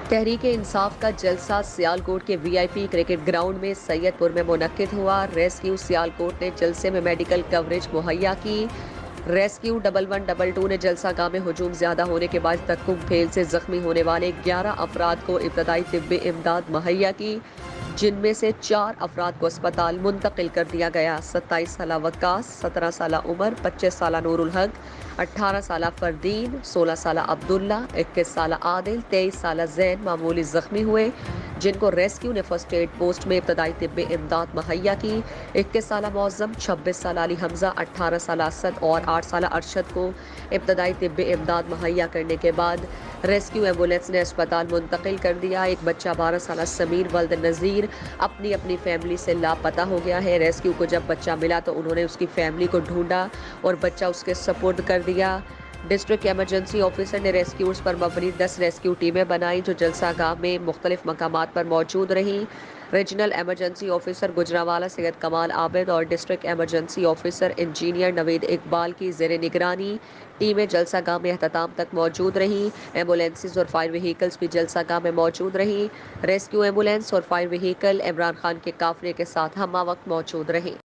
تحریک انصاف کا جلسہ سیالکوٹ کے وی آئی پی کرکٹ گراؤنڈ میں سید پور میں منعقد ہوا۔ ریسکیو سیالکوٹ نے جلسے میں میڈیکل کوریج مہیا کی۔ ریسکیو 1112 نے جلسہ گاہ میں ہجوم زیادہ ہونے کے باعث تکم پھیل سے زخمی ہونے والے 11 افراد کو ابتدائی طبی امداد مہیا کی، جن میں سے 4 افراد کو اسپتال منتقل کر دیا گیا۔ 27 سالہ وقاص، 17 سالہ عمر، 25 سالہ نور الحق، 18 سالہ فردین، 16 سالہ عبداللہ، 21 سالہ عادل، 23 سالہ زین معمولی زخمی ہوئے، جن کو ریسکیو نے فرسٹ ایڈ پوسٹ میں ابتدائی طبی امداد مہیا کی۔ 21 سالہ معظم، 26 سالہ علی حمزہ، 18 سالہ اسد اور 8 سالہ ارشد کو ابتدائی طبی امداد مہیا کرنے کے بعد ریسکیو ایمبولینس نے اسپتال منتقل کر دیا۔ ایک بچہ 12 سالہ سمیر ولد نذیر اپنی فیملی سے لاپتہ ہو گیا ہے۔ ریسکیو کو جب بچہ ملا تو انہوں نے اس کی فیملی کو ڈھونڈا اور بچہ اس کے سپرد کر دیا۔ ڈسٹرکٹ ایمرجنسی آفیسر نے ریسکیوز پر مبنی 10 ریسکیو ٹیمیں بنائیں جو جلسہ گاہ میں مختلف مقامات پر موجود رہیں۔ ریجنل ایمرجنسی آفیسر گجرانوالہ سید کمال عابد اور ڈسٹرکٹ ایمرجنسی آفیسر انجینئر نوید اقبال کی زیر نگرانی ٹیمیں جلسہ گاہ میں اختتام تک موجود رہیں۔ ایمبولینسز اور فائر وہیکلز بھی جلسہ گاہ میں موجود رہیں۔ ریسکیو ایمبولینس اور فائر وہیکل عمران خان کے قافلے کے ساتھ ہمہ وقت موجود رہیں۔